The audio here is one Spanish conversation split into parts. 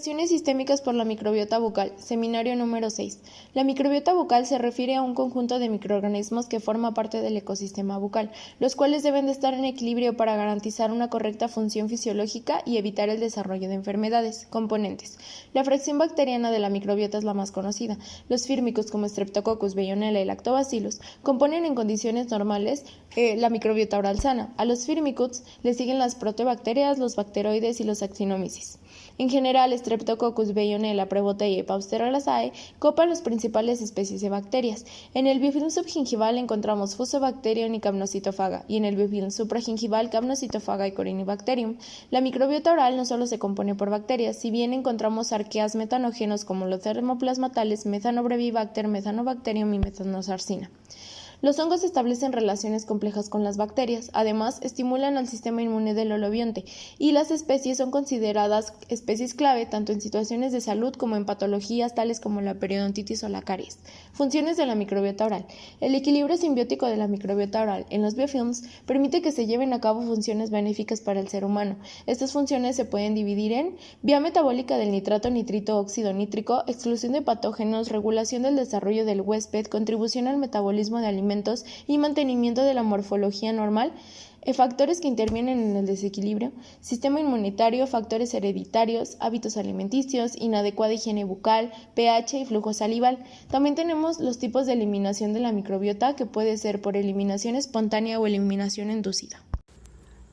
Interacciones sistémicas por la microbiota bucal, seminario número 6. La microbiota bucal se refiere a un conjunto de microorganismos que forma parte del ecosistema bucal, los cuales deben de estar en equilibrio para garantizar una correcta función fisiológica y evitar el desarrollo de enfermedades. Componentes. La fracción bacteriana de la microbiota es la más conocida. Los fírmicos como Streptococcus, Veillonella y Lactobacillus componen en condiciones normales la microbiota oral sana. A los firmicutes le siguen las proteobacterias, los bacteroides y los actinomyces. En general, Streptococcus, Veillonella, Prevotella y Pausterolaceae copan las principales especies de bacterias. En el biofilm subgingival encontramos Fusobacterium y Capnocitofaga, y en el biofilm supragingival Capnocitofaga y Corynebacterium. La microbiota oral no solo se compone por bacterias, si bien encontramos arqueas metanógenos como los termoplasmatales, Methanobrevibacter, Methanobacterium y Methanosarcina. Los hongos establecen relaciones complejas con las bacterias, además estimulan al sistema inmune del holobionte, y las especies son consideradas especies clave tanto en situaciones de salud como en patologías tales como la periodontitis o la caries. Funciones de la microbiota oral. El equilibrio simbiótico de la microbiota oral en los biofilms permite que se lleven a cabo funciones benéficas para el ser humano. Estas funciones se pueden dividir en vía metabólica del nitrato, nitrito, óxido nítrico, exclusión de patógenos, regulación del desarrollo del huésped, contribución al metabolismo de alimentos y mantenimiento de la morfología normal, factores que intervienen en el desequilibrio, sistema inmunitario, factores hereditarios, hábitos alimenticios, inadecuada higiene bucal, pH y flujo salival. También tenemos los tipos de eliminación de la microbiota, que puede ser por eliminación espontánea o eliminación inducida.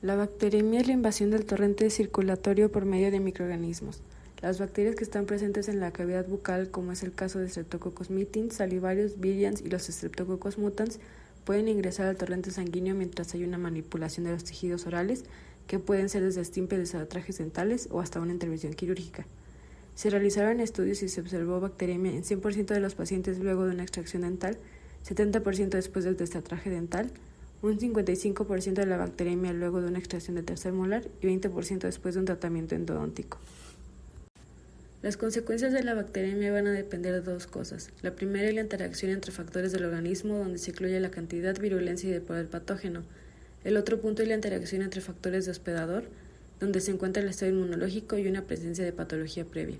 La bacteremia es la invasión del torrente circulatorio por medio de microorganismos. Las bacterias que están presentes en la cavidad bucal, como es el caso de Streptococcus mitis, salivarius, virians y los Streptococcus mutans, pueden ingresar al torrente sanguíneo mientras hay una manipulación de los tejidos orales, que pueden ser desde estímpedes a trajes dentales o hasta una intervención quirúrgica. Se realizaron estudios y se observó bacteremia en 100% de los pacientes luego de una extracción dental, 70% después del destatraje dental, un 55% de la bacteremia luego de una extracción de tercer molar y 20% después de un tratamiento endodóntico. Las consecuencias de la bacteremia van a depender de dos cosas. La primera es la interacción entre factores del organismo, donde se incluye la cantidad, virulencia y el poder patógeno. El otro punto es la interacción entre factores de hospedador, donde se encuentra el estado inmunológico y una presencia de patología previa.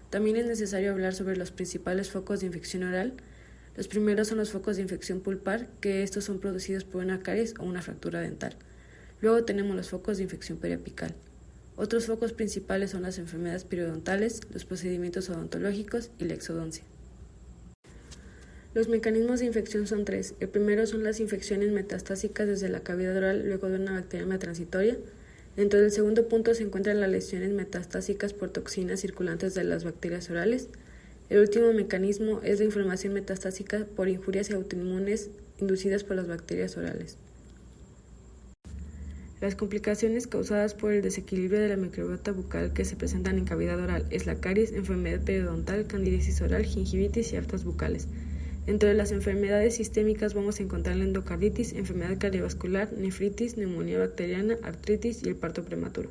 También es necesario hablar sobre los principales focos de infección oral. Los primeros son los focos de infección pulpar, que estos son producidos por una caries o una fractura dental. Luego tenemos los focos de infección periapical. Otros focos principales son las enfermedades periodontales, los procedimientos odontológicos y la exodoncia. Los mecanismos de infección son tres. El primero son las infecciones metastásicas desde la cavidad oral luego de una bacteriemia transitoria. Dentro del segundo punto se encuentran las lesiones metastásicas por toxinas circulantes de las bacterias orales. El último mecanismo es la inflamación metastásica por injurias autoinmunes inducidas por las bacterias orales. Las complicaciones causadas por el desequilibrio de la microbiota bucal que se presentan en cavidad oral es la caries, enfermedad periodontal, candidiasis oral, gingivitis y aftas bucales. Dentro de las enfermedades sistémicas vamos a encontrar la endocarditis, enfermedad cardiovascular, nefritis, neumonía bacteriana, artritis y el parto prematuro.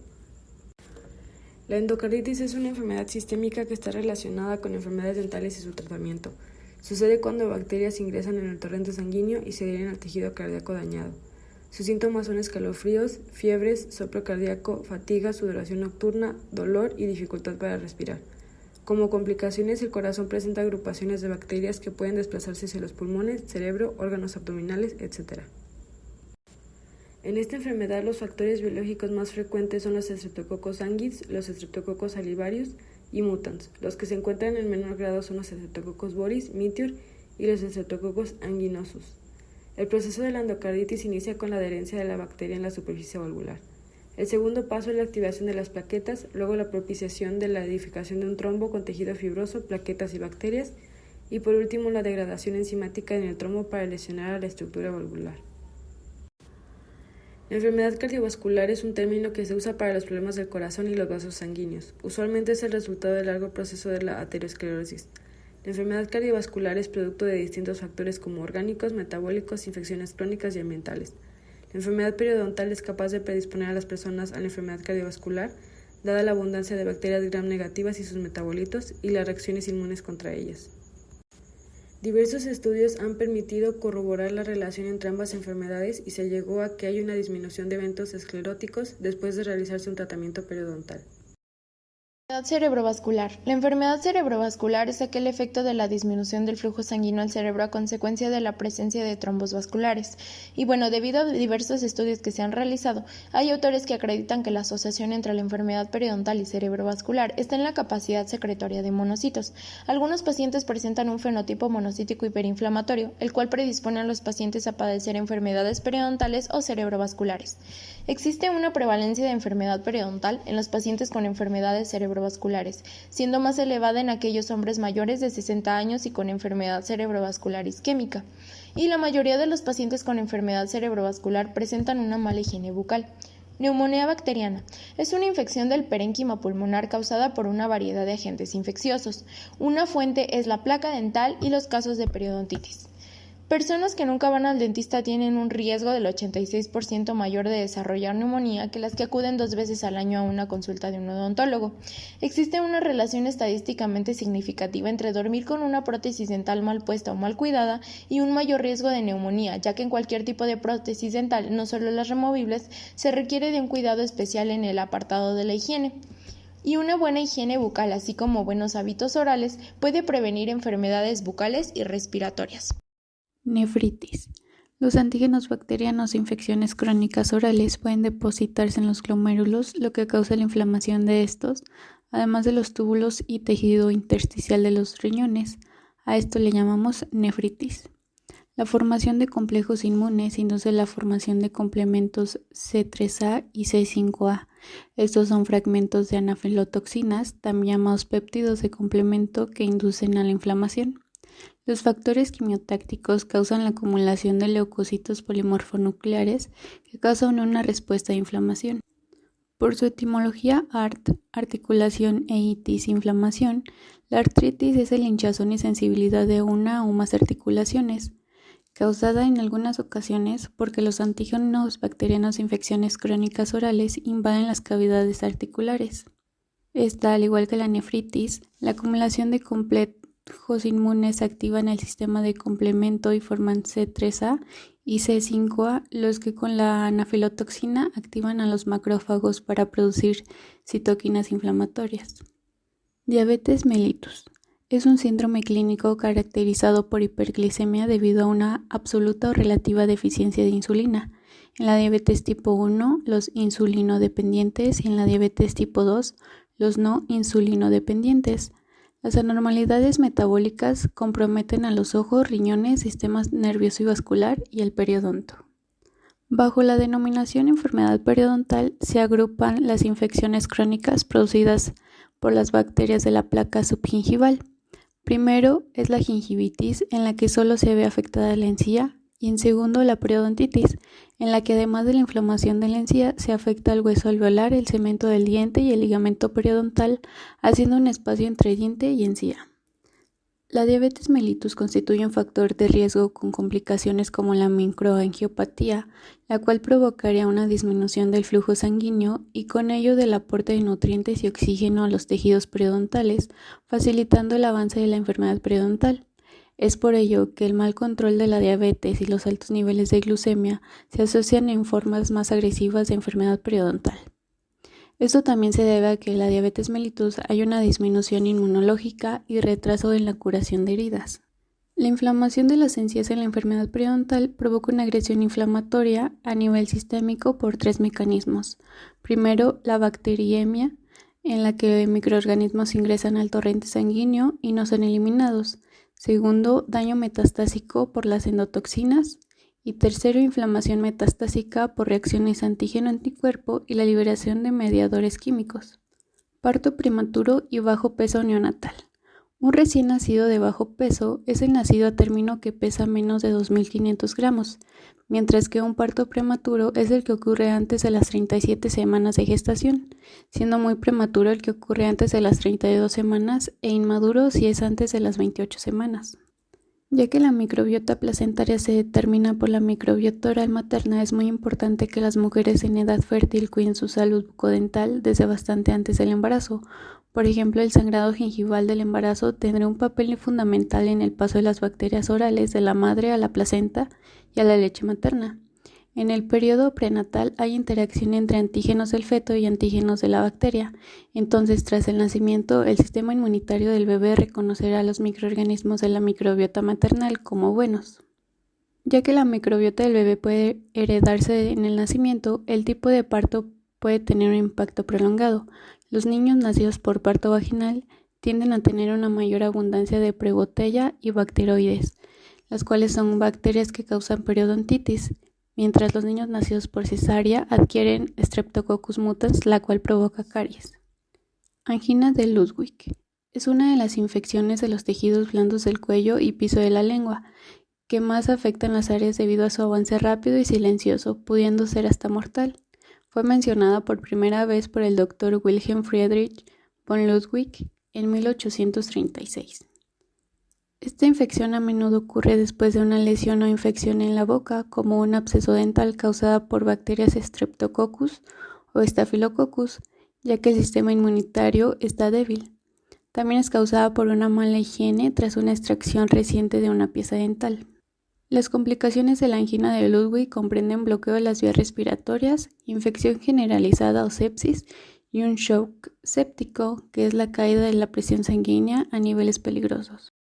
La endocarditis es una enfermedad sistémica que está relacionada con enfermedades dentales y su tratamiento. Sucede cuando bacterias ingresan en el torrente sanguíneo y se adhieren al tejido cardíaco dañado. Sus síntomas son escalofríos, fiebres, soplo cardíaco, fatiga, sudoración nocturna, dolor y dificultad para respirar. Como complicaciones, el corazón presenta agrupaciones de bacterias que pueden desplazarse hacia los pulmones, cerebro, órganos abdominales, etc. En esta enfermedad, los factores biológicos más frecuentes son los Streptococcus sanguis, los Streptococcus salivarius y mutans. Los que se encuentran en menor grado son los Streptococcus boris, Meteor y los Streptococcus anginosus. El proceso de la endocarditis inicia con la adherencia de la bacteria en la superficie valvular. El segundo paso es la activación de las plaquetas, luego la propiciación de la edificación de un trombo con tejido fibroso, plaquetas y bacterias, y por último la degradación enzimática en el trombo para lesionar a la estructura valvular. La enfermedad cardiovascular es un término que se usa para los problemas del corazón y los vasos sanguíneos. Usualmente es el resultado del largo proceso de la aterosclerosis. La enfermedad cardiovascular es producto de distintos factores como orgánicos, metabólicos, infecciones crónicas y ambientales. La enfermedad periodontal es capaz de predisponer a las personas a la enfermedad cardiovascular, dada la abundancia de bacterias gram negativas y sus metabolitos y las reacciones inmunes contra ellas. Diversos estudios han permitido corroborar la relación entre ambas enfermedades y se llegó a que hay una disminución de eventos escleróticos después de realizarse un tratamiento periodontal. Enfermedad cerebrovascular. La enfermedad cerebrovascular es aquel efecto de la disminución del flujo sanguíneo al cerebro a consecuencia de la presencia de trombos vasculares. Y bueno, debido a diversos estudios que se han realizado, hay autores que acreditan que la asociación entre la enfermedad periodontal y cerebrovascular está en la capacidad secretoria de monocitos. Algunos pacientes presentan un fenotipo monocítico hiperinflamatorio, el cual predispone a los pacientes a padecer enfermedades periodontales o cerebrovasculares. Existe una prevalencia de enfermedad periodontal en los pacientes con enfermedades cerebrovasculares, siendo más elevada en aquellos hombres mayores de 60 años y con enfermedad cerebrovascular isquémica. Y la mayoría de los pacientes con enfermedad cerebrovascular presentan una mala higiene bucal. Neumonía bacteriana. Es una infección del parénquima pulmonar causada por una variedad de agentes infecciosos. Una fuente es la placa dental y los casos de periodontitis. Personas que nunca van al dentista tienen un riesgo del 86% mayor de desarrollar neumonía que las que acuden 2 veces al año a una consulta de un odontólogo. Existe una relación estadísticamente significativa entre dormir con una prótesis dental mal puesta o mal cuidada y un mayor riesgo de neumonía, ya que en cualquier tipo de prótesis dental, no solo las removibles, se requiere de un cuidado especial en el apartado de la higiene. Y una buena higiene bucal, así como buenos hábitos orales, puede prevenir enfermedades bucales y respiratorias. Nefritis. Los antígenos bacterianos e infecciones crónicas orales pueden depositarse en los glomérulos, lo que causa la inflamación de estos, además de los túbulos y tejido intersticial de los riñones. A esto le llamamos nefritis. La formación de complejos inmunes induce la formación de complementos C3A y C5A. Estos son fragmentos de anafilotoxinas, también llamados péptidos de complemento, que inducen a la inflamación. Los factores quimiotácticos causan la acumulación de leucocitos polimorfonucleares que causan una respuesta de inflamación. Por su etimología ART, articulación, e itis, inflamación, la artritis es el hinchazón y sensibilidad de una o más articulaciones, causada en algunas ocasiones porque los antígenos bacterianos de infecciones crónicas orales invaden las cavidades articulares. Esta, al igual que la nefritis, la acumulación de complejos inmunes activan el sistema de complemento y forman C3A y C5A, los que con la anafilotoxina activan a los macrófagos para producir citoquinas inflamatorias. Diabetes mellitus. Es un síndrome clínico caracterizado por hiperglicemia debido a una absoluta o relativa deficiencia de insulina. En la diabetes tipo 1, los insulinodependientes, y en la diabetes tipo 2, los no insulinodependientes. Las anormalidades metabólicas comprometen a los ojos, riñones, sistema nervioso y vascular y el periodonto. Bajo la denominación enfermedad periodontal se agrupan las infecciones crónicas producidas por las bacterias de la placa subgingival. Primero es la gingivitis, en la que solo se ve afectada la encía, y en segundo la periodontitis, en la que además de la inflamación de la encía se afecta el hueso alveolar, el cemento del diente y el ligamento periodontal, haciendo un espacio entre diente y encía. La diabetes mellitus constituye un factor de riesgo con complicaciones como la microangiopatía, la cual provocaría una disminución del flujo sanguíneo y con ello del aporte de nutrientes y oxígeno a los tejidos periodontales, facilitando el avance de la enfermedad periodontal. Es por ello que el mal control de la diabetes y los altos niveles de glucemia se asocian en formas más agresivas de enfermedad periodontal. Esto también se debe a que en la diabetes mellitus hay una disminución inmunológica y retraso en la curación de heridas. La inflamación de las encías en la enfermedad periodontal provoca una agresión inflamatoria a nivel sistémico por 3 mecanismos. Primero, la bacteriemia, en la que microorganismos ingresan al torrente sanguíneo y no son eliminados. Segundo, daño metastásico por las endotoxinas. Y tercero, inflamación metastásica por reacciones antígeno-anticuerpo y la liberación de mediadores químicos. Parto prematuro y bajo peso neonatal. Un recién nacido de bajo peso es el nacido a término que pesa menos de 2.500 gramos, mientras que un parto prematuro es el que ocurre antes de las 37 semanas de gestación, siendo muy prematuro el que ocurre antes de las 32 semanas e inmaduro si es antes de las 28 semanas. Ya que la microbiota placentaria se determina por la microbiota oral materna, es muy importante que las mujeres en edad fértil cuiden su salud bucodental desde bastante antes del embarazo. Por ejemplo, el sangrado gingival del embarazo tendrá un papel fundamental en el paso de las bacterias orales de la madre a la placenta y a la leche materna. En el periodo prenatal hay interacción entre antígenos del feto y antígenos de la bacteria. Entonces, tras el nacimiento, el sistema inmunitario del bebé reconocerá a los microorganismos de la microbiota maternal como buenos. Ya que la microbiota del bebé puede heredarse en el nacimiento, el tipo de parto puede tener un impacto prolongado. Los niños nacidos por parto vaginal tienden a tener una mayor abundancia de prebotella y bacteroides, las cuales son bacterias que causan periodontitis, mientras los niños nacidos por cesárea adquieren Streptococcus mutans, la cual provoca caries. Angina de Ludwig. Es una de las infecciones de los tejidos blandos del cuello y piso de la lengua, que más afectan las áreas debido a su avance rápido y silencioso, pudiendo ser hasta mortal. Fue mencionada por primera vez por el Dr. Wilhelm Friedrich von Ludwig en 1836. Esta infección a menudo ocurre después de una lesión o infección en la boca, como un absceso dental causada por bacterias Streptococcus o Staphylococcus, ya que el sistema inmunitario está débil. También es causada por una mala higiene tras una extracción reciente de una pieza dental. Las complicaciones de la angina de Ludwig comprenden bloqueo de las vías respiratorias, infección generalizada o sepsis y un shock séptico, que es la caída de la presión sanguínea a niveles peligrosos.